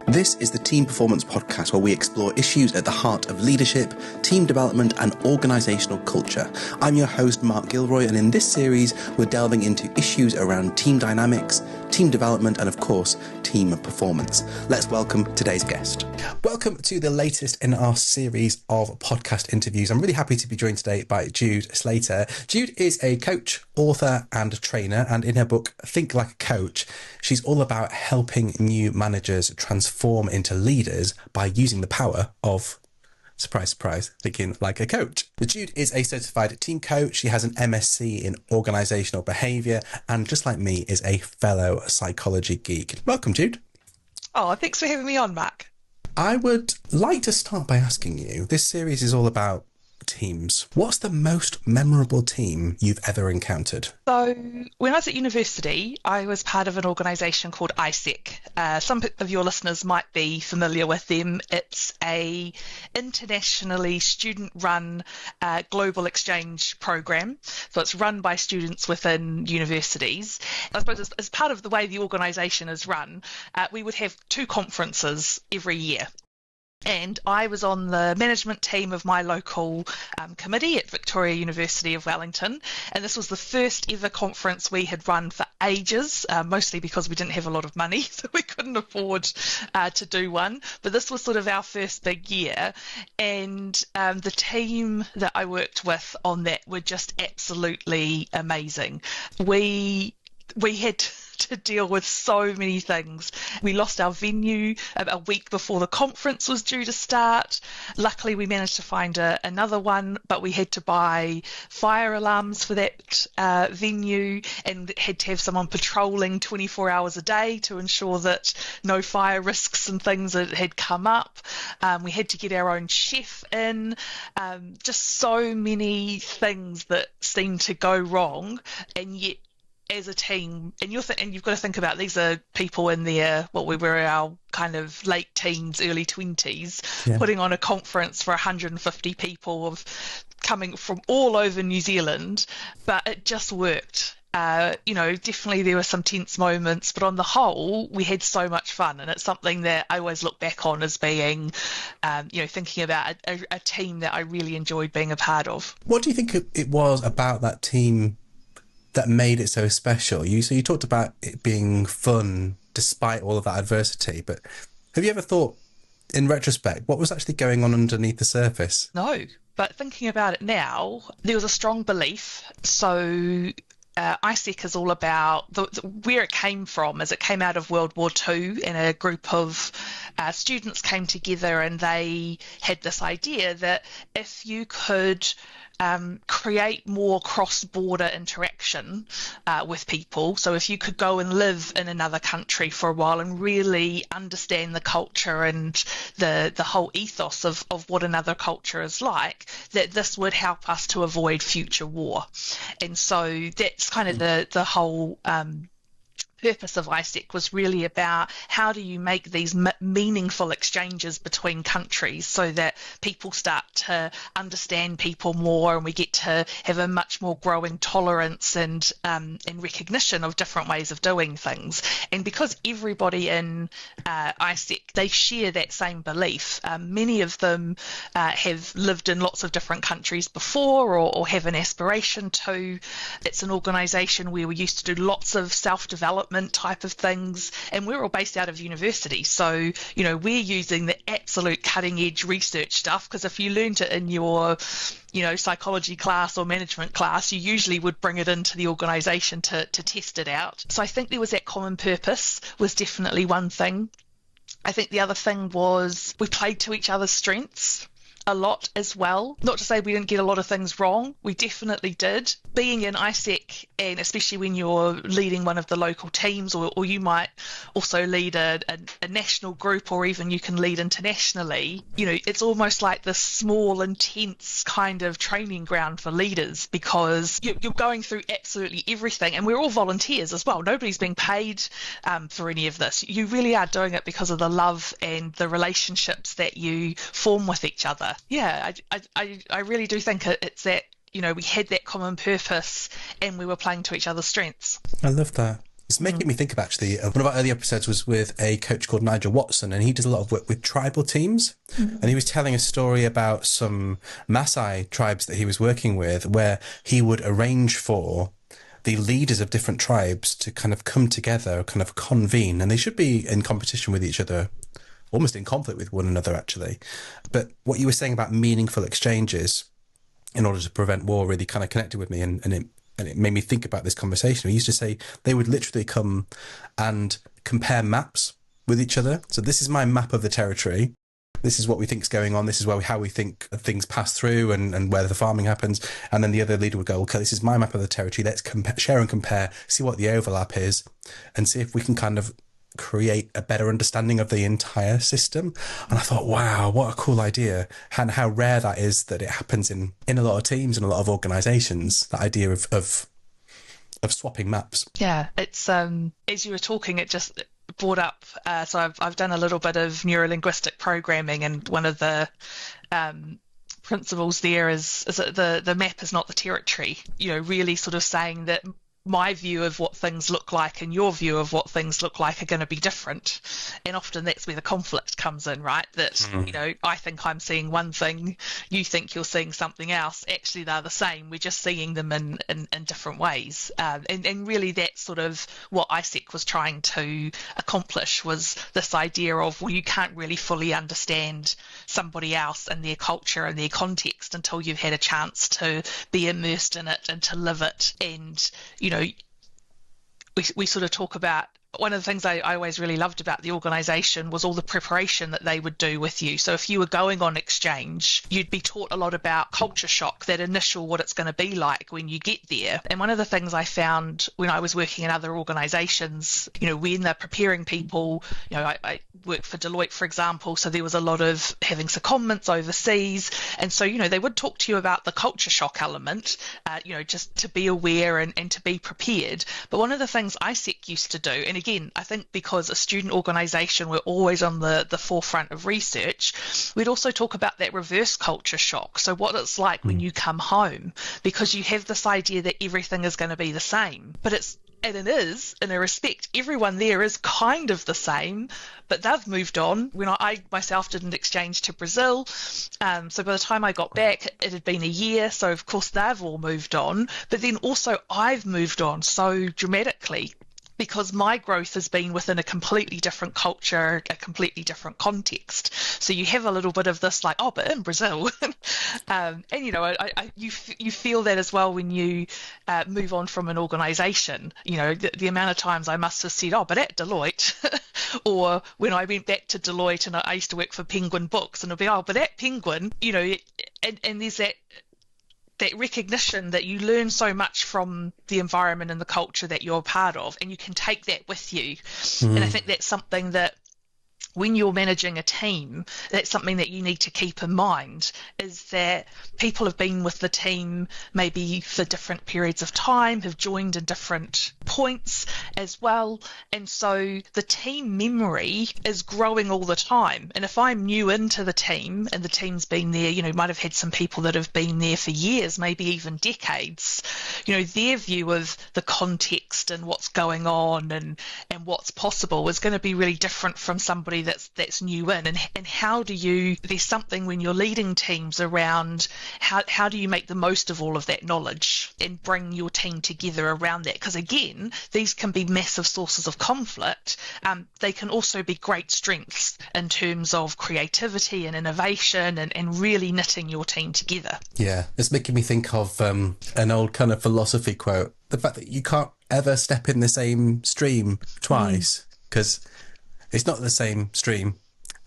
This is the Team Performance Podcast, where we explore issues at the heart of leadership, team development and organisational culture. I'm your host, Mark Gilroy, and in this series, we're delving into issues around team dynamics, team development and, of course, team performance. Let's welcome today's guest. Welcome to the latest in our series of podcast interviews. I'm really happy to be joined today by Jude Sclater. Jude is a coach, author and trainer, and in her book, Think Like a Coach, she's all about helping new managers transform into leaders by using the power of, surprise, surprise, thinking like a coach. Jude is a certified team coach. She has an MSc in organisational behaviour and, just like me, is a fellow psychology geek. Welcome, Jude. Oh, thanks for having me on, Mark. I would like to start by asking you, this series is all about teams. What's the most memorable team you've ever encountered? So when I was at university, I was part of an organisation called ISEC. Some of your listeners might be familiar with them. It's a internationally student-run global exchange program. So it's run by students within universities. I suppose as part of the way the organisation is run, we would have 2 conferences every year. And I was on the management team of my local committee at Victoria University of Wellington. And this was the first ever conference we had run for ages, mostly because we didn't have a lot of money, so we couldn't afford to do one. But this was sort of our first big year. And the team that I worked with on that were just absolutely amazing. We had to deal with so many things. We lost our venue a week before the conference was due to start. Luckily, we managed to find another one, but we had to buy fire alarms for that venue and had to have someone patrolling 24 hours a day to ensure that no fire risks and things had come up. We had to get our own chef in. Just so many things that seemed to go wrong, and yet as a team, and you've got to think about, these are people in their, we were our kind of late teens, early 20s, putting on a conference for 150 people coming from all over New Zealand, but it just worked. Definitely there were some tense moments, but on the whole, we had so much fun, and it's something that I always look back on as being, thinking about a team that I really enjoyed being a part of. What do you think it was about that team that made it so special? So you talked about it being fun despite all of that adversity, but have you ever thought, in retrospect, what was actually going on underneath the surface? No, but thinking about it now, there was a strong belief. So ISEC is all about where it came from, as it came out of World War II, and a group of students came together and they had this idea that if you could create more cross-border interaction with people. So if you could go and live in another country for a while and really understand the culture and the whole ethos of what another culture is like, that this would help us to avoid future war. And so that's kind of the whole purpose of ISEC, was really about how do you make these meaningful exchanges between countries so that people start to understand people more, and we get to have a much more growing tolerance and recognition of different ways of doing things. And because everybody in ISEC, they share that same belief, many of them have lived in lots of different countries before or have an aspiration to. It's an organisation where we used to do lots of self-development type of things, and we're all based out of university, so we're using the absolute cutting edge research stuff, because if you learned it in your psychology class or management class, you usually would bring it into the organisation to test it out. So I think there was that common purpose was definitely one thing. I think the other thing was we played to each other's strengths a lot as well. Not to say we didn't get a lot of things wrong, we definitely did. Being in ISEC, and especially when you're leading one of the local teams, or you might also lead a national group, or even you can lead internationally, it's almost like this small, intense kind of training ground for leaders, because you're going through absolutely everything, and we're all volunteers as well. Nobody's being paid for any of this. You really are doing it because of the love and the relationships that you form with each other. Yeah, I really do think it's that, we had that common purpose and we were playing to each other's strengths. I love that. It's making me think of actually, one of our early episodes was with a coach called Nigel Watson, and he does a lot of work with tribal teams. And he was telling a story about some Maasai tribes that he was working with, where he would arrange for the leaders of different tribes to kind of come together, kind of convene, and they should be in competition with each other, almost in conflict with one another, actually. But what you were saying about meaningful exchanges in order to prevent war really kind of connected with me, and it made me think about this conversation. We used to say they would literally come and compare maps with each other. So this is my map of the territory. This is what we think is going on. This is how we think things pass through and where the farming happens. And then the other leader would go, okay, this is my map of the territory. Let's share and compare, see what the overlap is, and see if we can kind of create a better understanding of the entire system. And I thought, wow, what a cool idea, and how rare that is, that it happens in a lot of teams and a lot of organizations, that idea of swapping maps. Yeah, it's as you were talking, it just brought up, so I've done a little bit of neurolinguistic programming, and one of the principles there is that the map is not the territory, really sort of saying that my view of what things look like and your view of what things look like are going to be different. And often that's where the conflict comes in, right? That, I think I'm seeing one thing, you think you're seeing something else. Actually, they're the same. We're just seeing them in different ways. And really that's sort of what ISEC was trying to accomplish, was this idea of, well, you can't really fully understand somebody else and their culture and their context until you've had a chance to be immersed in it and to live it. And, we sort of talk about, one of the things I always really loved about the organisation was all the preparation that they would do with you. So if you were going on exchange, you'd be taught a lot about culture shock, that initial what it's going to be like when you get there. And one of the things I found when I was working in other organisations, when they're preparing people, I worked for Deloitte, for example, so there was a lot of having secondments overseas. And so, they would talk to you about the culture shock element, just to be aware and to be prepared. But one of the things ISEC used to do, and again, I think because a student organisation, we're always on the forefront of research, we'd also talk about that reverse culture shock. So what it's like when you come home, because you have this idea that everything is going to be the same. But it is, in a respect, everyone there is kind of the same, but they've moved on. When I myself did an exchange to Brazil, so by the time I got back, it had been a year, so of course they've all moved on. But then also I've moved on so dramatically, because my growth has been within a completely different culture, a completely different context. So you have a little bit of this like, but in Brazil. And, you feel that as well when you move on from an organisation. The amount of times I must have said, but at Deloitte, or when I went back to Deloitte and I used to work for Penguin Books, and it'll be, but at Penguin, and there's that recognition that you learn so much from the environment and the culture that you're a part of, and you can take that with you. And I think that's something that when you're managing a team, that's something that you need to keep in mind, is that people have been with the team maybe for different periods of time, have joined in different points as well. And so the team memory is growing all the time. And if I'm new into the team and the team's been there, might have had some people that have been there for years, maybe even decades, their view of the context and what's going on and what's possible is going to be really different from somebody that's new in. And how do you, there's something when you're leading teams around how do you make the most of all of that knowledge and bring your team together around that? Because again, these can be massive sources of conflict. They can also be great strengths in terms of creativity and innovation and really knitting your team together. Yeah, it's making me think of an old kind of philosophy quote, the fact that you can't ever step in the same stream twice, because it's not the same stream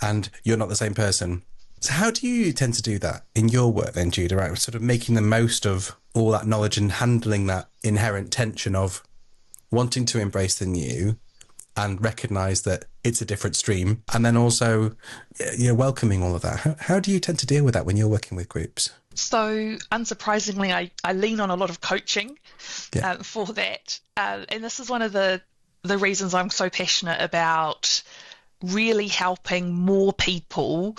and you're not the same person. So how do you tend to do that in your work then, Jude, right? Sort of making the most of all that knowledge and handling that inherent tension of wanting to embrace the new and recognise that it's a different stream, and then also welcoming all of that. How do you tend to deal with that when you're working with groups? So unsurprisingly, I lean on a lot of coaching for that. And this is one of the reasons I'm so passionate about really helping more people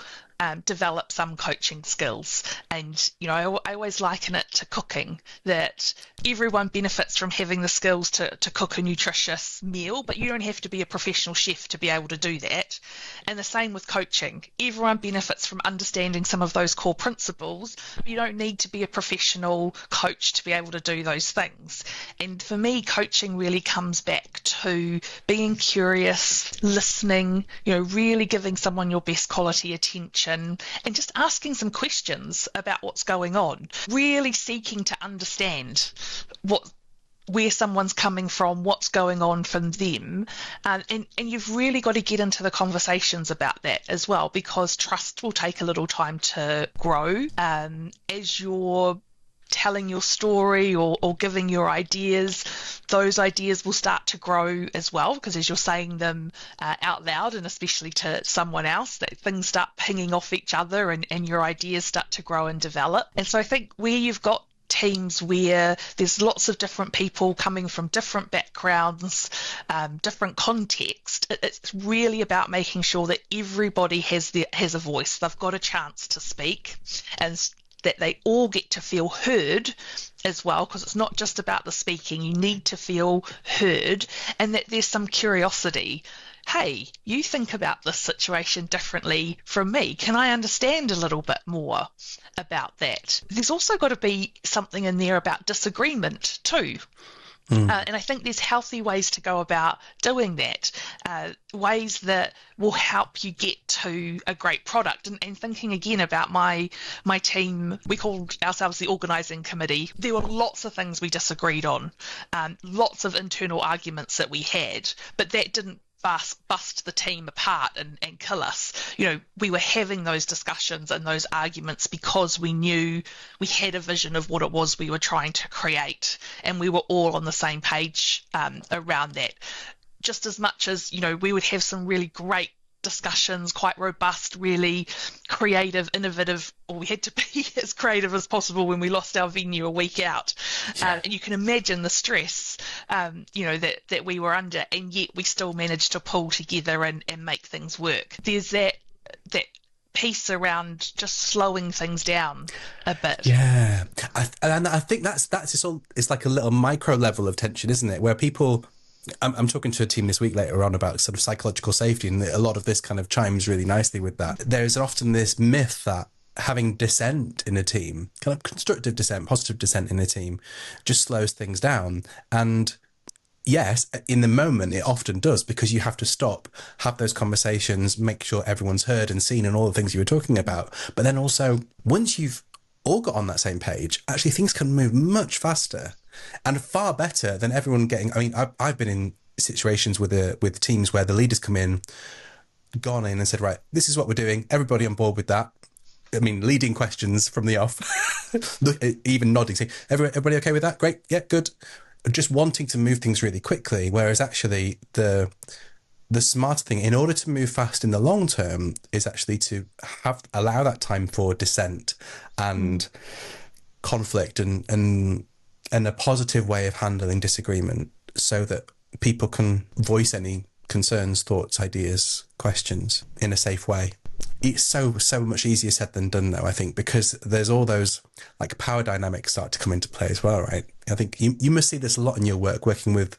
develop some coaching skills. And, I always liken it to cooking, that everyone benefits from having the skills to cook a nutritious meal, but you don't have to be a professional chef to be able to do that. And the same with coaching. Everyone benefits from understanding some of those core principles. You don't need to be a professional coach to be able to do those things. And for me, coaching really comes back to being curious, listening, really giving someone your best quality attention, and just asking some questions about what's going on, really seeking to understand where someone's coming from, what's going on from them. And you've really got to get into the conversations about that as well, because trust will take a little time to grow. As you're telling your story or giving your ideas, those ideas will start to grow as well, because as you're saying them out loud, and especially to someone else, that things start pinging off each other and your ideas start to grow and develop. And so I think where you've got teams where there's lots of different people coming from different backgrounds, different context, it's really about making sure that everybody has a voice. They've got a chance to speak, and that they all get to feel heard as well, because it's not just about the speaking. You need to feel heard, and that there's some curiosity. Hey, you think about this situation differently from me. Can I understand a little bit more about that? There's also got to be something in there about disagreement too. And I think there's healthy ways to go about doing that, ways that will help you get to a great product. And thinking again about my team, we called ourselves the organising committee. There were lots of things we disagreed on, lots of internal arguments that we had, but that didn't bust the team apart and kill us. We were having those discussions and those arguments because we knew we had a vision of what it was we were trying to create, and we were all on the same page around that. Just as much as, we would have some really great discussions, quite robust, really creative, innovative, or we had to be as creative as possible when we lost our venue a week out. And you can imagine the stress, that we were under, and yet we still managed to pull together and make things work. There's that piece around just slowing things down a bit. Yeah. I think that's just all, it's like a little micro level of tension, isn't it? Where people, I'm talking to a team this week later on about sort of psychological safety, and a lot of this kind of chimes really nicely with that. There's often this myth that having dissent in a team, kind of constructive dissent, positive dissent in a team, just slows things down. And yes, in the moment it often does, because you have to stop, have those conversations, make sure everyone's heard and seen, and all the things you were talking about. But then also, once you've all got on that same page, actually things can move much faster and far better than everyone getting. I mean, I've been in situations with teams where the leaders come in, gone in and said, right, this is what we're doing. Everybody on board with that. I mean, leading questions from the off, even nodding, saying, everybody okay with that? Great. Yeah, good. Just wanting to move things really quickly. Whereas actually the smarter thing, in order to move fast in the long term, is actually to allow that time for dissent and conflict and a positive way of handling disagreement, so that people can voice any concerns, thoughts, ideas, questions in a safe way. It's so much easier said than done, though, I think, because there's all those like power dynamics start to come into play as well, right? I think you must see this a lot in your work, working with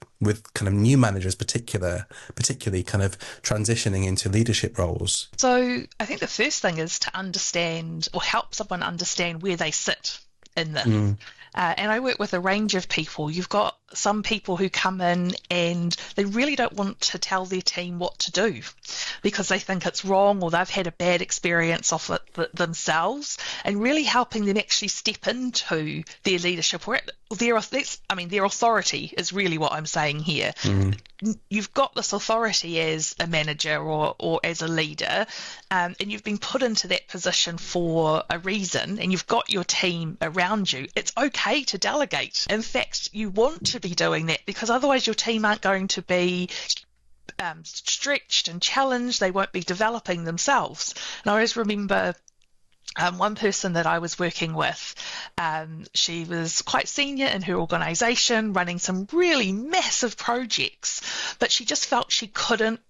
kind of new managers, particularly kind of transitioning into leadership roles. So I think the first thing is to understand, or help someone understand, where they sit in this. And I work with a range of people. You've got some people who come in and they really don't want to tell their team what to do because they think it's wrong, or they've had a bad experience of it themselves, and really helping them actually step into their leadership, or their authority is really what I'm saying here. You've got this authority as a manager or as a leader, and you've been put into that position for a reason, and you've got your team around you. It's okay to delegate. In fact, you want to be doing that, because otherwise your team aren't going to be stretched and challenged. They won't be developing themselves. And I always remember one person that I was working with, she was quite senior in her organisation, running some really massive projects, but she just felt she couldn't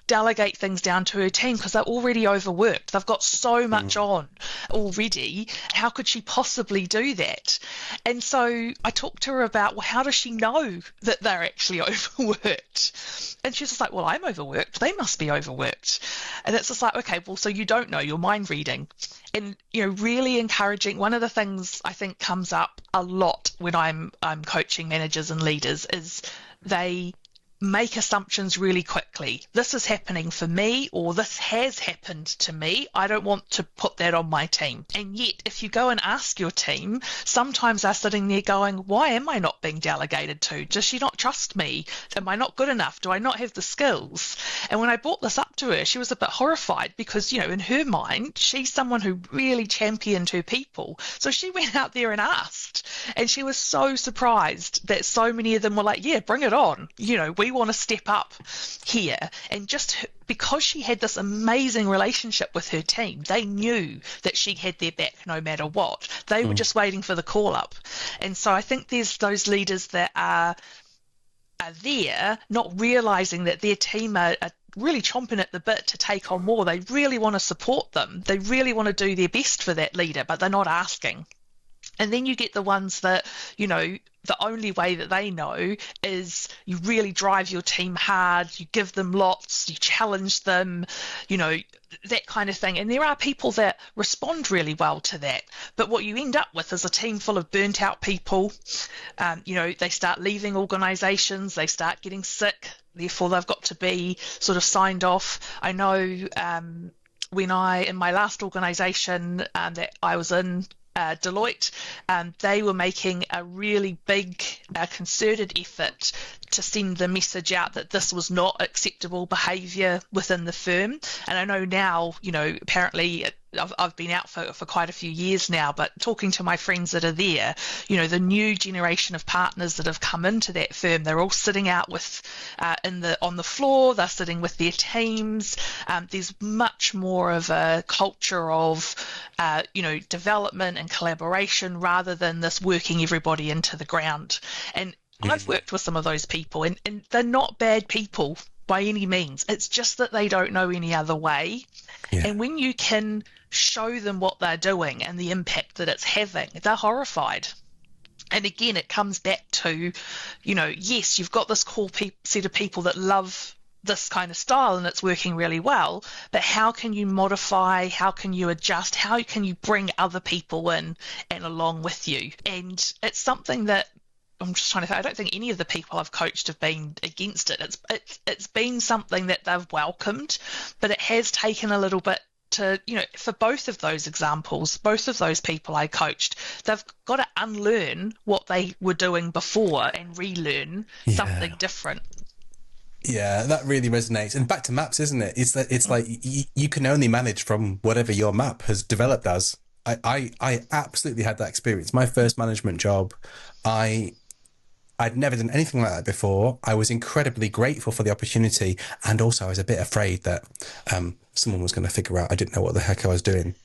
delegate things down to her team because they're already overworked. They've got so much on already. How could she possibly do that? And so I talked to her about, well, how does she know that they're actually overworked? And she's just like, well, I'm overworked. They must be overworked. And it's just like, okay, well, so you don't know, you're mind reading. And, really encouraging. One of the things I think comes up a lot when I'm coaching managers and leaders is they make assumptions really quickly. This is happening for me, or this has happened to me. I don't want to put that on my team. And yet, if you go and ask your team, sometimes they're sitting there going, why am I not being delegated to? Does she not trust me? Am I not good enough? Do I not have the skills? And when I brought this up to her, she was a bit horrified because, in her mind, she's someone who really championed her people. So she went out there and asked, and she was so surprised that so many of them were like, yeah, bring it on. We want to step up here. And just because she had this amazing relationship with her team, they knew that she had their back no matter what. They were just waiting for the call up. And so I think there's those leaders that are there not realizing that their team are really chomping at the bit to take on more. They really want to support them. They really want to do their best for that leader, but they're not asking. And then you get the ones that, the only way that they know is you really drive your team hard, you give them lots, you challenge them, that kind of thing. And there are people that respond really well to that. But what you end up with is a team full of burnt out people. They start leaving organisations, they start getting sick, therefore they've got to be sort of signed off. I know in my last organisation that I was in, Deloitte, they were making a really big concerted effort to send the message out that this was not acceptable behaviour within the firm. And I know now, apparently I've been out for quite a few years now, but talking to my friends that are there, the new generation of partners that have come into that firm, they're all sitting out with on the floor, they're sitting with their teams. There's much more of a culture of development and collaboration rather than this working everybody into the ground. And I've worked with some of those people, and they're not bad people by any means. It's just that they don't know any other way. Yeah. And when you can show them what they're doing and the impact that it's having, they're horrified. And again, it comes back to, yes, you've got this core set of people that love this kind of style and it's working really well, but how can you modify, how can you adjust, how can you bring other people in and along with you? And it's something that I'm just trying to think, I don't think any of the people I've coached have been against it. It's been something that they've welcomed, but it has taken a little bit to, for both of those examples, both of those people I coached, they've got to unlearn what they were doing before and relearn something different. Yeah, that really resonates. And back to maps, isn't it? It's like you can only manage from whatever your map has developed as. I absolutely had that experience. My first management job, I'd never done anything like that before. I was incredibly grateful for the opportunity, and also I was a bit afraid that someone was going to figure out I didn't know what the heck I was doing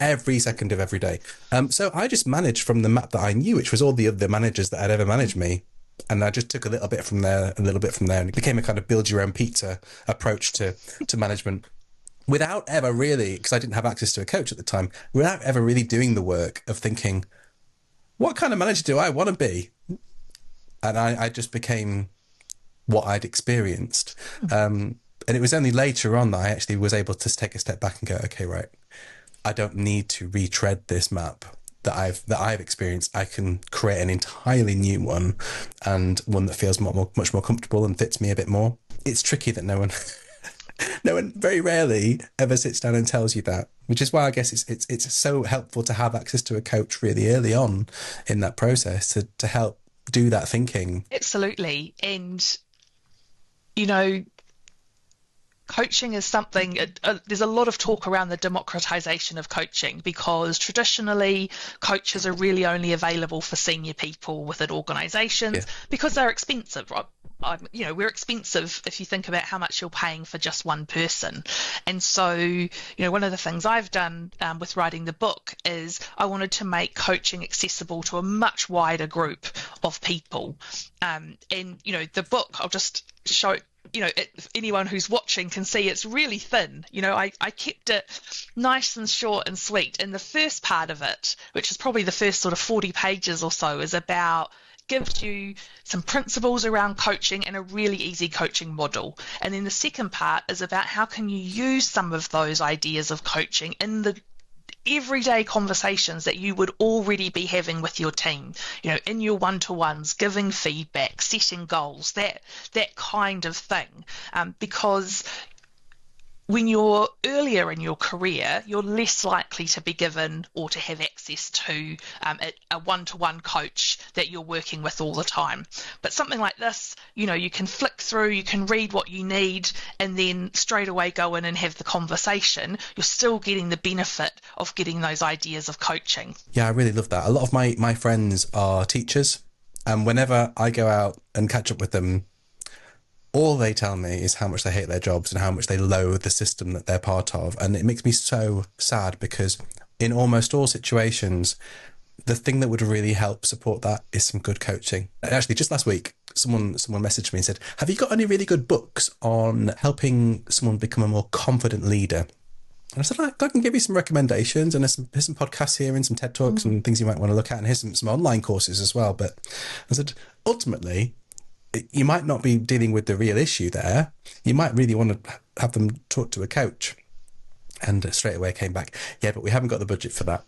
every second of every day. So I just managed from the map that I knew, which was all the other managers that had ever managed me. And I just took a little bit from there, and it became a kind of build your own pizza approach to management, without ever really, because I didn't have access to a coach at the time, without ever really doing the work of thinking, what kind of manager do I want to be? And I just became what I'd experienced. And it was only later on that I actually was able to take a step back and go, okay, right, I don't need to retread this map that I've experienced. I can create an entirely new one, and one that feels much more comfortable and fits me a bit more. It's tricky that no one very rarely ever sits down and tells you that, which is why I guess it's so helpful to have access to a coach really early on in that process to help do that thinking. Absolutely. And coaching is something, there's a lot of talk around the democratization of coaching, because traditionally coaches are really only available for senior people within organizations because they're expensive, right? We're expensive if you think about how much you're paying for just one person. And so, one of the things I've done with writing the book is I wanted to make coaching accessible to a much wider group of people. And the book, I'll just anyone who's watching can see it's really thin. I kept it nice and short and sweet. And the first part of it, which is probably the first sort of 40 pages or so, is about gives you some principles around coaching and a really easy coaching model. And then the second part is about how can you use some of those ideas of coaching in the everyday conversations that you would already be having with your team, in your one-to-ones, giving feedback, setting goals, that kind of thing. Because when you're earlier in your career, you're less likely to be given or to have access to a one-to-one coach that you're working with all the time. But something like this, you can flick through, you can read what you need, and then straight away go in and have the conversation. You're still getting the benefit of getting those ideas of coaching. Yeah, I really love that. A lot of my friends are teachers, and whenever I go out and catch up with them, all they tell me is how much they hate their jobs and how much they loathe the system that they're part of. And it makes me so sad, because in almost all situations, the thing that would really help support that is some good coaching. And actually, just last week, someone messaged me and said, have you got any really good books on helping someone become a more confident leader? And I said, I can give you some recommendations, and here's some podcasts here and some TED Talks and things you might want to look at, and here's some online courses as well. But I said, ultimately, you might not be dealing with the real issue there. You might really want to have them talk to a coach. And straight away came back, yeah, but we haven't got the budget for that.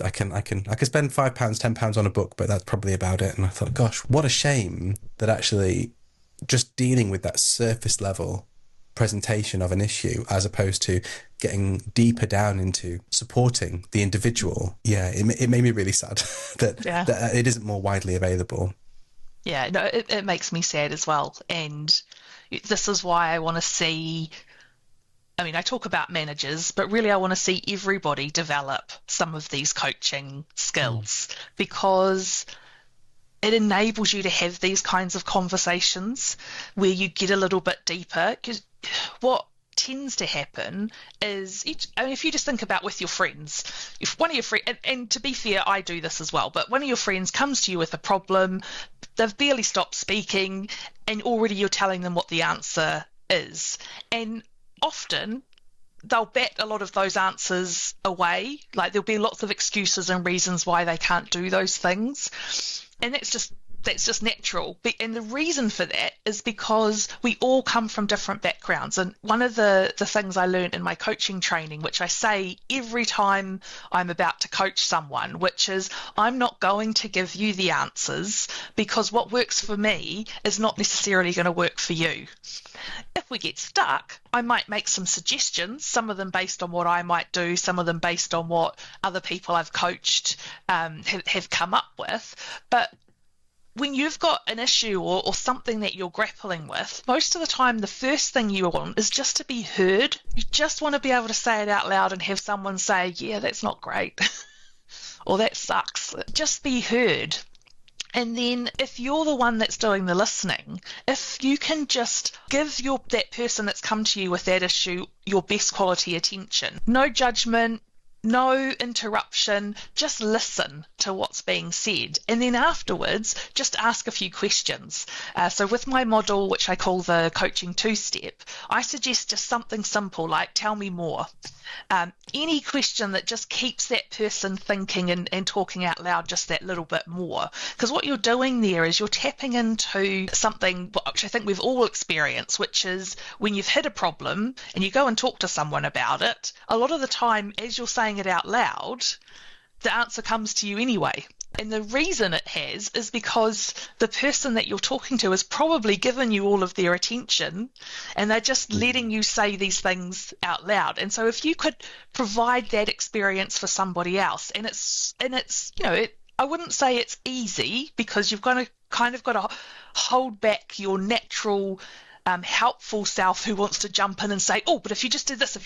I can spend £5, £10 on a book, but that's probably about it. And I thought, gosh, what a shame that actually just dealing with that surface level presentation of an issue, as opposed to getting deeper down into supporting the individual. Yeah, it made me really sad that it isn't more widely available. Yeah, no, it makes me sad as well. And this is why I want to see, I talk about managers, but really I want to see everybody develop some of these coaching skills, because it enables you to have these kinds of conversations where you get a little bit deeper. Because what tends to happen is, if you just think about with your friends, if one of your friends, and to be fair, I do this as well, but one of your friends comes to you with a problem, they've barely stopped speaking, and already you're telling them what the answer is. And often they'll bat a lot of those answers away. Like, there'll be lots of excuses and reasons why they can't do those things. And that's just natural. And the reason for that is because we all come from different backgrounds. And one of the things I learned in my coaching training, which I say every time I'm about to coach someone, which is, I'm not going to give you the answers, because what works for me is not necessarily going to work for you. If we get stuck, I might make some suggestions, some of them based on what I might do, some of them based on what other people I've coached have come up with. But when you've got an issue or something that you're grappling with, most of the time the first thing you want is just to be heard. You just want to be able to say it out loud and have someone say, yeah, that's not great, or that sucks. Just be heard. And then if you're the one that's doing the listening, if you can just give that person that's come to you with that issue your best quality attention, no judgment, no interruption, just listen to what's being said. And then afterwards, just ask a few questions. So with my model, which I call the coaching two-step, I suggest just something simple like, tell me more. Any question that just keeps that person thinking and talking out loud just that little bit more. Because what you're doing there is you're tapping into something which I think we've all experienced, which is when you've hit a problem and you go and talk to someone about it, a lot of the time as you're saying it out loud, the answer comes to you anyway. And the reason it has is because the person that you're talking to has probably given you all of their attention, and they're just letting you say these things out loud. And so if you could provide that experience for somebody else, and it's I wouldn't say it's easy, because you've got to hold back your natural helpful self who wants to jump in and say, oh, but if you just do this,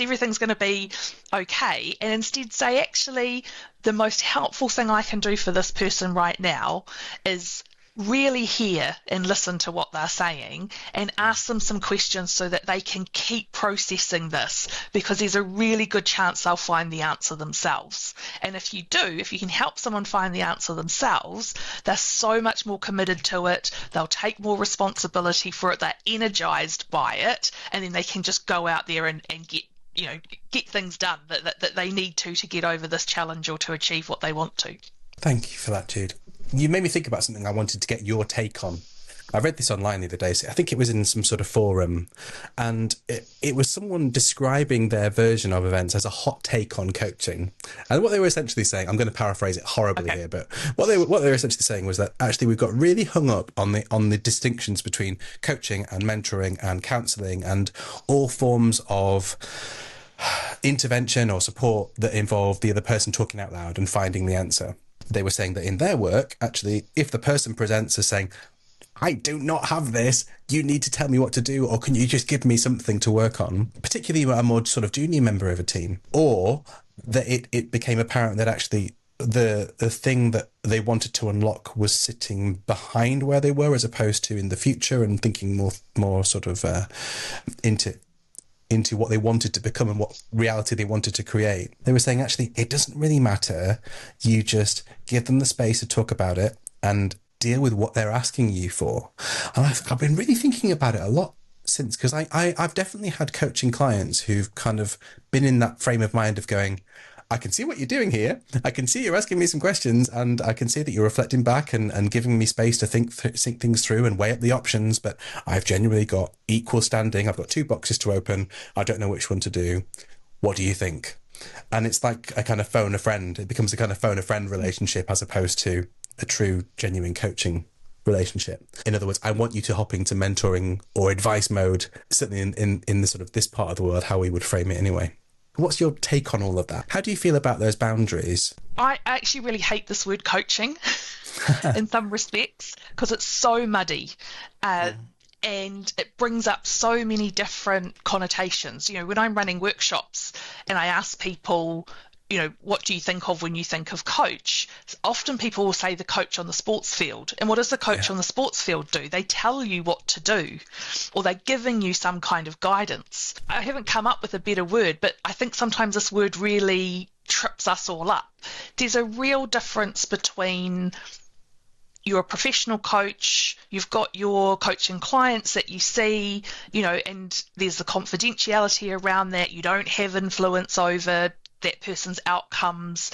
everything's going to be okay. And instead say, actually, the most helpful thing I can do for this person right now is really hear and listen to what they're saying and ask them some questions so that they can keep processing this, because there's a really good chance they'll find the answer themselves. And if you can help someone find the answer themselves, they're so much more committed to it. They'll take more responsibility for it. They're energized by it, and then they can just go out there and get things done that they need to get over this challenge or to achieve what they want to. Thank you for that, Jude. You made me think about something I wanted to get your take on. I read this online the other day. So I think it was in some sort of forum, and it was someone describing their version of events as a hot take on coaching. And what they were essentially saying, I'm going to paraphrase it horribly here, but what they were essentially saying was that actually we've got really hung up on the distinctions between coaching and mentoring and counselling and all forms of intervention or support that involve the other person talking out loud and finding the answer. They were saying that in their work, actually, if the person presents as saying, I do not have this, you need to tell me what to do, or can you just give me something to work on, particularly a more sort of junior member of a team, or that it became apparent that actually the thing that they wanted to unlock was sitting behind where they were as opposed to in the future, and thinking more sort of into what they wanted to become and what reality they wanted to create. They were saying, actually, it doesn't really matter. You just give them the space to talk about it and deal with what they're asking you for. And I've been really thinking about it a lot since, because I've definitely had coaching clients who've kind of been in that frame of mind of going, I can see what you're doing here. I can see you're asking me some questions, and I can see that you're reflecting back and giving me space to think things through and weigh up the options. But I've genuinely got equal standing. I've got 2 boxes to open. I don't know which one to do. What do you think? And it's like a kind of phone a friend. It becomes a kind of phone a friend relationship as opposed to a true, genuine coaching relationship. In other words, I want you to hop into mentoring or advice mode, certainly in the sort of this part of the world, how we would frame it anyway. What's your take on all of that? How do you feel about those boundaries? I actually really hate this word coaching in some respects, because it's so muddy. And it brings up so many different connotations. When I'm running workshops and I ask people, what do you think of when you think of coach? Often people will say the coach on the sports field. And what does the coach on the sports field do? They tell you what to do, or they're giving you some kind of guidance. I haven't come up with a better word, but I think sometimes this word really trips us all up. There's a real difference between you're a professional coach, you've got your coaching clients that you see, and there's the confidentiality around that. You don't have influence over that person's outcomes.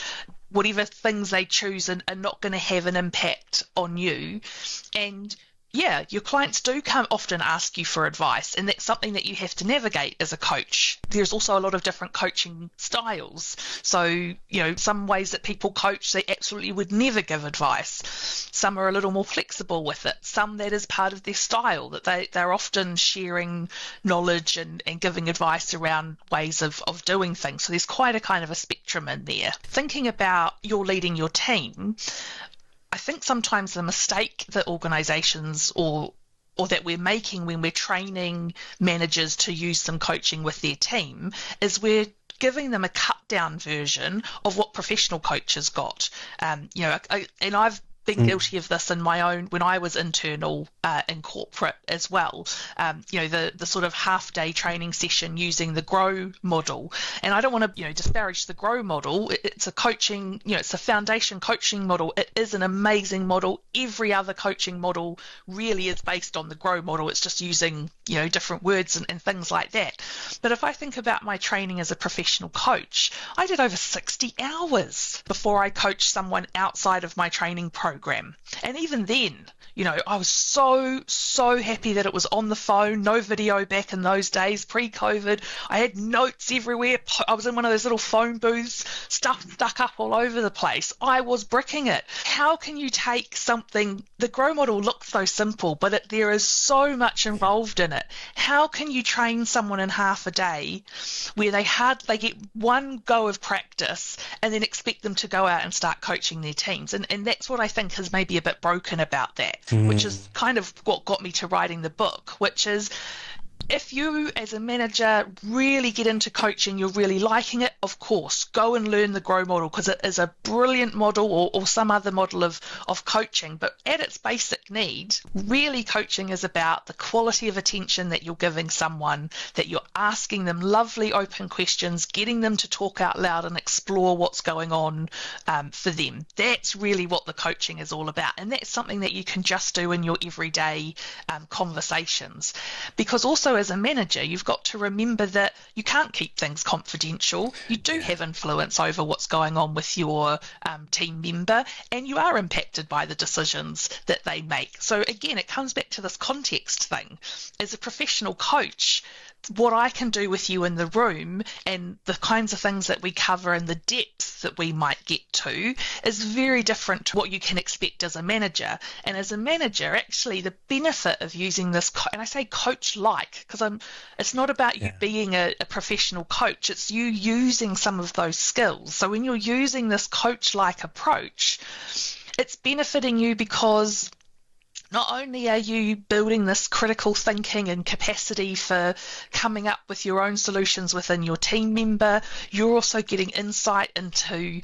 Whatever things they choose are not going to have an impact on you. And your clients do often ask you for advice, and that's something that you have to navigate as a coach. There's also a lot of different coaching styles. So, some ways that people coach, they absolutely would never give advice. Some are a little more flexible with it. Some that is part of their style, that they're often sharing knowledge and giving advice around ways of doing things. So there's quite a kind of a spectrum in there. Thinking about you're leading your team, I think sometimes the mistake that organisations or that we're making when we're training managers to use some coaching with their team is we're giving them a cut down version of what professional coaches got. And I've been guilty of this in my own, when I was internal in corporate as well. The sort of half-day training session using the GROW model. And I don't want to, disparage the GROW model. It's a coaching, it's a foundation coaching model. It is an amazing model. Every other coaching model really is based on the GROW model. It's just using, different words and things like that. But if I think about my training as a professional coach, I did over 60 hours before I coached someone outside of my training program. And even then, I was so happy that it was on the phone, no video back in those days, pre-COVID. I had notes everywhere. I was in one of those little phone booths, stuff stuck up all over the place. I was bricking it. How can you take something, the GROW model looks so simple, but there is so much involved in it. How can you train someone in half a day where they get one go of practice and then expect them to go out and start coaching their teams? And that's what I think is maybe a bit broken about that, which is kind of what got me to writing the book, which is If you, as a manager, really get into coaching, you're really liking it, of course, go and learn the GROW model, because it is a brilliant model, or some other model of coaching. But at its basic need, really coaching is about the quality of attention that you're giving someone, that you're asking them lovely open questions, getting them to talk out loud and explore what's going on for them. That's really what the coaching is all about. And that's something that you can just do in your everyday conversations. Because also, as a manager, you've got to remember that you can't keep things confidential. You do have influence over what's going on with your team member, and you are impacted by the decisions that they make. So again, it comes back to this context thing. As a professional coach, what I can do with you in the room and the kinds of things that we cover and the depth that we might get to is very different to what you can expect as a manager. And as a manager, actually, the benefit of using this, and I say coach-like, because it's not about you being a professional coach, it's you using some of those skills. So when you're using this coach-like approach, it's benefiting you because not only are you building this critical thinking and capacity for coming up with your own solutions within your team member, you're also getting insight into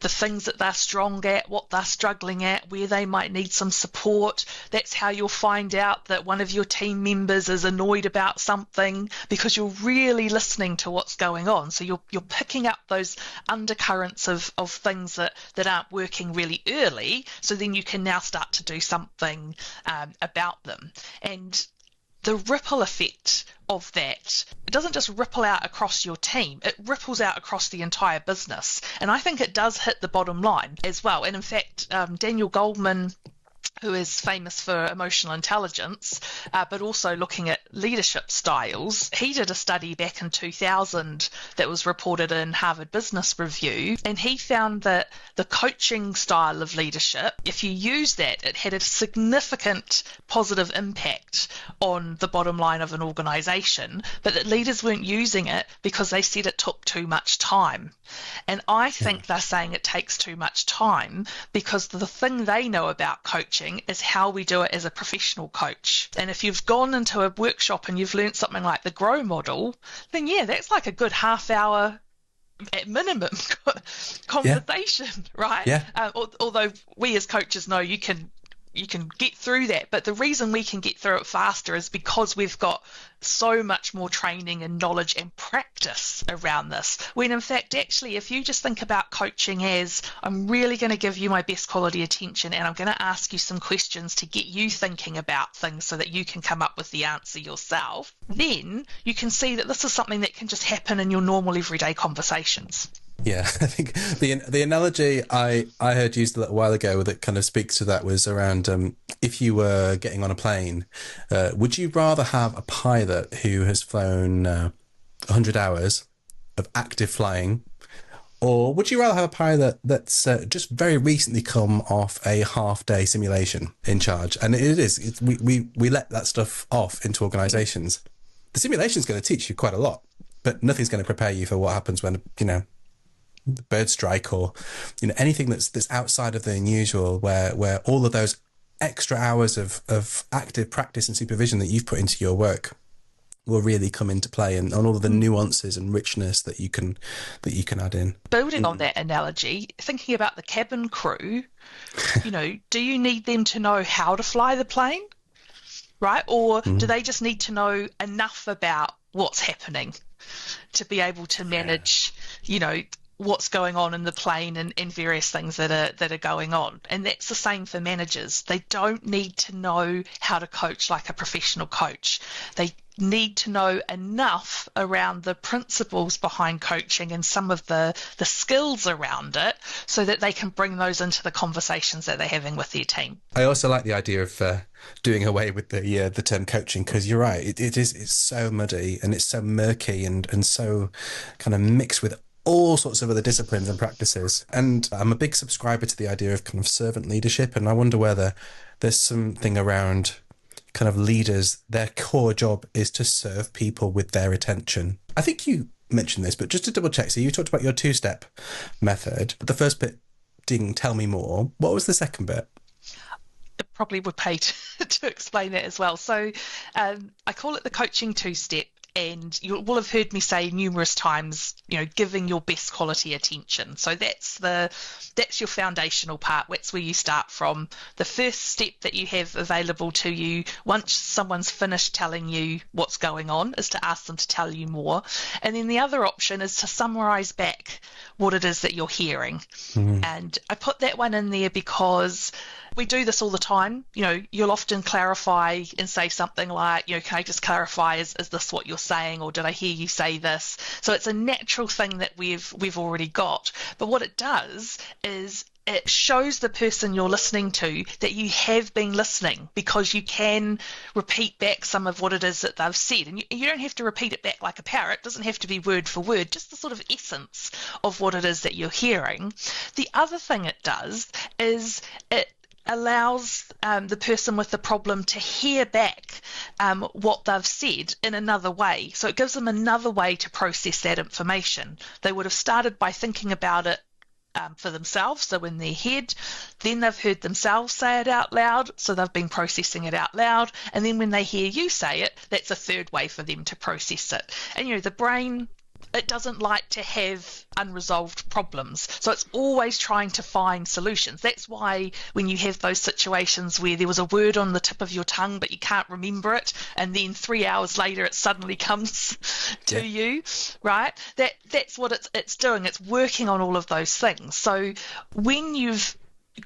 the things that they're strong at, what they're struggling at, where they might need some support. That's how you'll find out that one of your team members is annoyed about something, because you're really listening to what's going on. So you're picking up those undercurrents of things that aren't working really early, so then you can now start to do something about them. And the ripple effect of that, it doesn't just ripple out across your team, it ripples out across the entire business. And I think it does hit the bottom line as well. And in fact, Daniel Goldman, who is famous for emotional intelligence, but also looking at leadership styles, he did a study back in 2000 that was reported in Harvard Business Review, and he found that the coaching style of leadership, if you use that, it had a significant positive impact on the bottom line of an organisation, but that leaders weren't using it because they said it took too much time. And I think they're saying it takes too much time because the thing they know about coaching is how we do it as a professional coach. And if you've gone into a workshop and you've learned something like the GROW model, then that's like a good half hour at minimum conversation, right? Although we as coaches know you can get through that, but the reason we can get through it faster is because we've got so much more training and knowledge and practice around this, when in fact, actually, if you just think about coaching as, I'm really going to give you my best quality attention and I'm going to ask you some questions to get you thinking about things so that you can come up with the answer yourself, then you can see that this is something that can just happen in your normal everyday conversations. Yeah, I think the analogy I heard used a little while ago that kind of speaks to that was around if you were getting on a plane, would you rather have a pilot who has flown 100 hours of active flying, or would you rather have a pilot that's just very recently come off a half-day simulation in charge? And we let that stuff off into organisations. The simulation is going to teach you quite a lot, but nothing's going to prepare you for what happens when, bird strike or anything that's outside of the unusual, where all of those extra hours of active practice and supervision that you've put into your work will really come into play, and all of the nuances and richness that you can add in. Building on that analogy, thinking about the cabin crew, do you need them to know how to fly the plane, right? Or do they just need to know enough about what's happening to be able to manage what's going on in the plane and various things that are going on? And that's the same for managers. They don't need to know how to coach like a professional coach. They need to know enough around the principles behind coaching and some of the skills around it so that they can bring those into the conversations that they're having with their team. I also like the idea of doing away with the term coaching, because you're right, it's so muddy and it's so murky and so kind of mixed with all sorts of other disciplines and practices. And I'm a big subscriber to the idea of kind of servant leadership, and I wonder whether there's something around kind of leaders, their core job is to serve people with their attention. I think you mentioned this, but just to double check, so you talked about your two-step method, but the first bit didn't tell me more. What was the second bit? probably would pay to explain that as well. So I call it the coaching two-step. And you will have heard me say numerous times, giving your best quality attention. So that's your foundational part. That's where you start from. The first step that you have available to you once someone's finished telling you what's going on is to ask them to tell you more. And then the other option is to summarize back what it is that you're hearing. Mm. And I put that one in there because we do this all the time. You'll often clarify and say something like, can I just clarify, is this what you're saying, or did I hear you say this? So it's a natural thing that we've already got. But what it does is it shows the person you're listening to that you have been listening, because you can repeat back some of what it is that they've said. And you don't have to repeat it back like a parrot. It doesn't have to be word for word, just the sort of essence of what it is that you're hearing. The other thing it does is it allows the person with the problem to hear back what they've said in another way. So it gives them another way to process that information. They would have started by thinking about it for themselves, so in their head. Then they've heard themselves say it out loud, so they've been processing it out loud. And then when they hear you say it, that's a third way for them to process it. And the brain, it doesn't like to have unresolved problems. So it's always trying to find solutions. That's why when you have those situations where there was a word on the tip of your tongue, but you can't remember it, and then 3 hours later it suddenly comes to you, right? That's what it's doing. It's working on all of those things. So when you've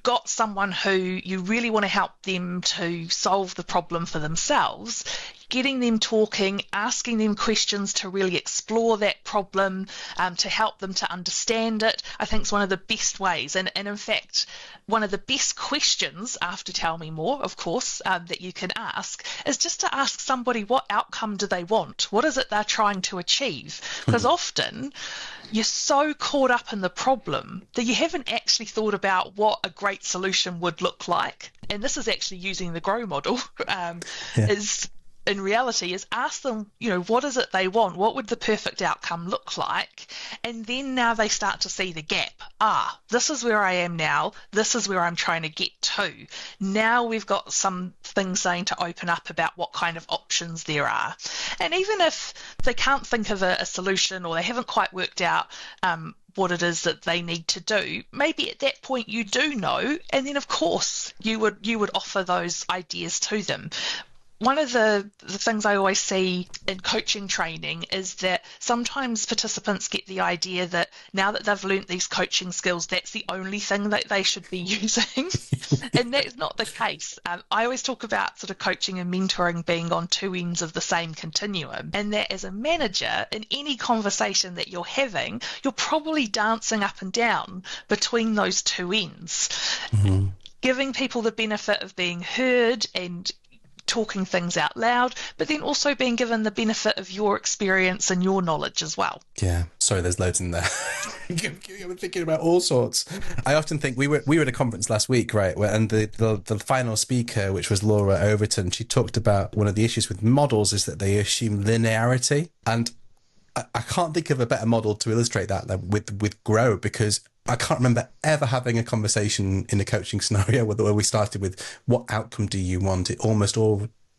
got someone who you really want to help them to solve the problem for themselves, getting them talking, asking them questions to really explore that problem, to help them to understand it, I think is one of the best ways. And in fact, one of the best questions, after tell me more, of course, that you can ask is just to ask somebody, what outcome do they want? What is it they're trying to achieve? Because often you're so caught up in the problem that you haven't actually thought about what a great solution would look like. And this is actually using the GROW model, is in reality is ask them, what is it they want? What would the perfect outcome look like? And then now they start to see the gap. This is where I am now. This is where I'm trying to get to. Now we've got some things saying to open up about what kind of options there are. And even if they can't think of a solution, or they haven't quite worked out what it is that they need to do, maybe at that point you do know, and then of course you would offer those ideas to them. One of the things I always see in coaching training is that sometimes participants get the idea that now that they've learnt these coaching skills, that's the only thing that they should be using. And that's not the case. I always talk about sort of coaching and mentoring being on two ends of the same continuum, and that as a manager, in any conversation that you're having, you're probably dancing up and down between those two ends, giving people the benefit of being heard and talking things out loud, but then also being given the benefit of your experience and your knowledge as well. Yeah, sorry, there's loads in there. I'm thinking about all sorts. I often think we were at a conference last week, right? And the final speaker, which was Laura Overton, she talked about one of the issues with models is that they assume linearity, and I can't think of a better model to illustrate that with GROW, because I can't remember ever having a conversation in a coaching scenario where we started with what outcome do you want. It almost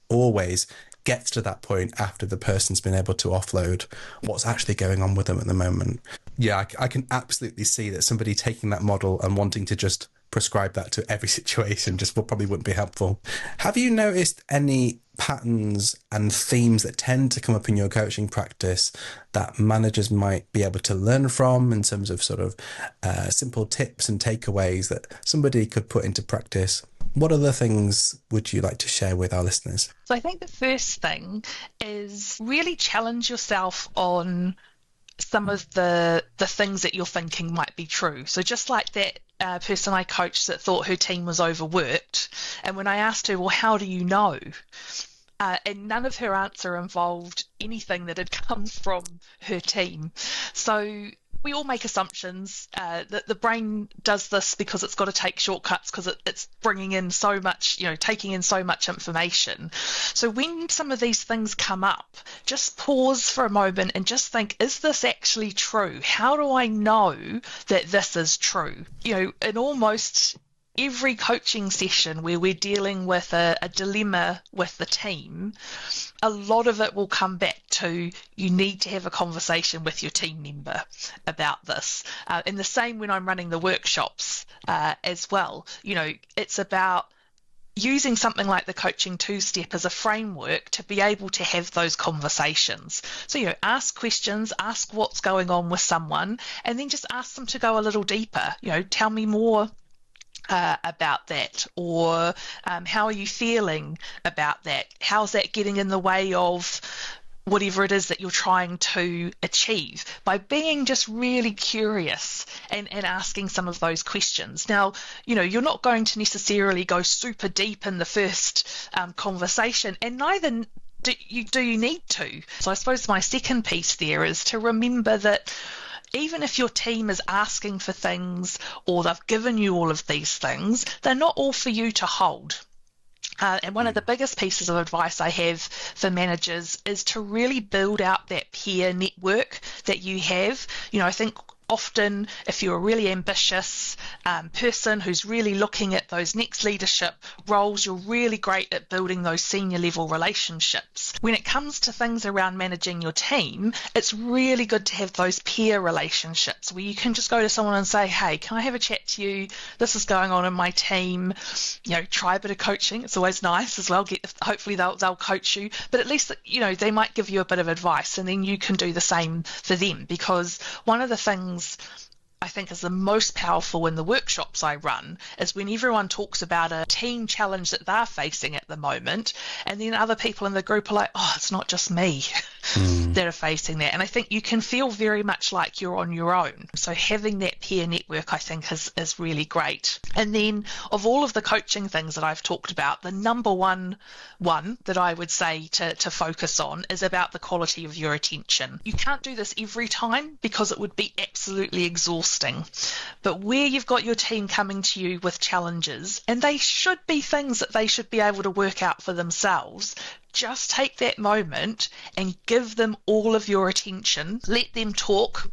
always gets to that point after the person's been able to offload what's actually going on with them at the moment. Yeah, I can absolutely see that somebody taking that model and wanting to just prescribe that to every situation just probably wouldn't be helpful. Have you noticed any patterns and themes that tend to come up in your coaching practice that managers might be able to learn from in terms of sort of simple tips and takeaways that somebody could put into practice? What other things would you like to share with our listeners? So I think the first thing is really challenge yourself on some of the things that you're thinking might be true. So just like that person I coached that thought her team was overworked, and when I asked her, well, how do you know? And none of her answer involved anything that had come from her team. So we all make assumptions. That the brain does this because it's got to take shortcuts because it's bringing in so much, taking in so much information. So when some of these things come up, just pause for a moment and just think, is this actually true? How do I know that this is true? And almost every coaching session where we're dealing with a dilemma with the team, a lot of it will come back to you need to have a conversation with your team member about this. And the same when I'm running the workshops as well. It's about using something like the coaching two-step as a framework to be able to have those conversations. So, ask questions, ask what's going on with someone, and then just ask them to go a little deeper. Tell me more about that, or how are you feeling about that? How's that getting in the way of whatever it is that you're trying to achieve? By being just really curious and asking some of those questions. Now, you're not going to necessarily go super deep in the first conversation, and neither do you need to. So I suppose my second piece there is to remember that even if your team is asking for things or they've given you all of these things, they're not all for you to hold. And one of the biggest pieces of advice I have for managers is to really build out that peer network that you have. I think often if you're a really ambitious person who's really looking at those next leadership roles, you're really great at building those senior level relationships. When it comes to things around managing your team, it's really good to have those peer relationships where you can just go to someone and say, hey, can I have a chat to you? This is going on in my team. Try a bit of coaching. It's always nice as well. Hopefully they'll coach you, but at least they might give you a bit of advice, and then you can do the same for them. Because one of the things I think is the most powerful in the workshops I run is when everyone talks about a team challenge that they're facing at the moment, and then other people in the group are like, oh, it's not just me that are facing that. And I think you can feel very much like you're on your own. So having that peer network, I think, is really great. And then of all of the coaching things that I've talked about, the number one that I would say to focus on is about the quality of your attention. You can't do this every time because it would be absolutely exhausting. But where you've got your team coming to you with challenges, and they should be things that they should be able to work out for themselves, just take that moment and give them all of your attention. Let them talk,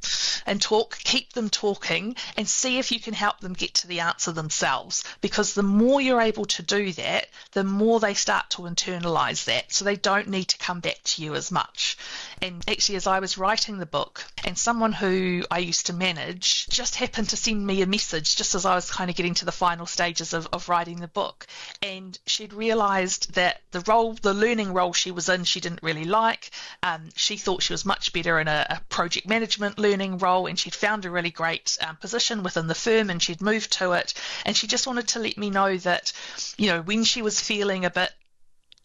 keep them talking, and see if you can help them get to the answer themselves. Because the more you're able to do that, the more they start to internalize that, so they don't need to come back to you as much. And actually, as I was writing the book, and someone who I used to manage just happened to send me a message just as I was kind of getting to the final stages of writing the book, and she'd realized that the learning role she was in, she didn't really like. She thought she was much better in a project management learning role, and she'd found a really great position within the firm, and she'd moved to it. And she just wanted to let me know that, when she was feeling a bit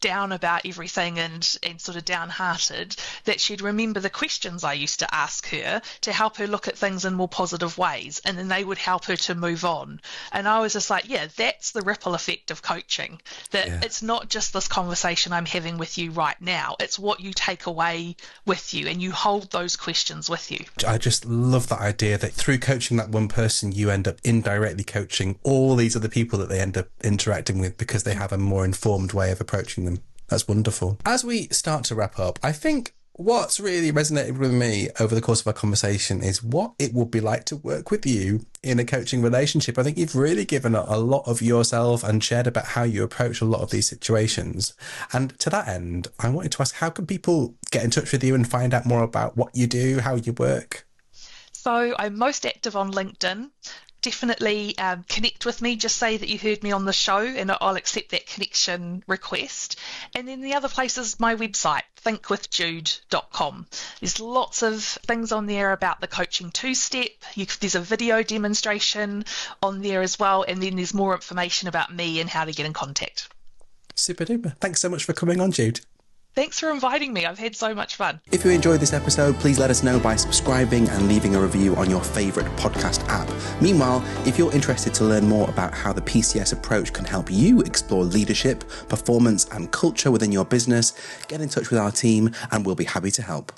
down about everything and sort of downhearted, that she'd remember the questions I used to ask her to help her look at things in more positive ways, and then they would help her to move on. And I was just like, yeah, that's the ripple effect of coaching, that It's not just this conversation I'm having with you right now, it's what you take away with you, and you hold those questions with you. I just love that idea that through coaching that one person, you end up indirectly coaching all these other people that they end up interacting with because they have a more informed way of approaching them. That's wonderful. As we start to wrap up, I think what's really resonated with me over the course of our conversation is what it would be like to work with you in a coaching relationship. I think you've really given a lot of yourself and shared about how you approach a lot of these situations. And to that end, I wanted to ask, how can people get in touch with you and find out more about what you do, how you work? So I'm most active on LinkedIn. Definitely connect with me. Just say that you heard me on the show and I'll accept that connection request. And then the other place is my website, thinkwithjude.com. There's lots of things on there about the coaching two-step. There's a video demonstration on there as well. And then there's more information about me and how to get in contact. Super duper. Thanks so much for coming on, Jude. Thanks for inviting me. I've had so much fun. If you enjoyed this episode, please let us know by subscribing and leaving a review on your favourite podcast app. Meanwhile, if you're interested to learn more about how the PCS approach can help you explore leadership, performance and culture within your business, get in touch with our team and we'll be happy to help.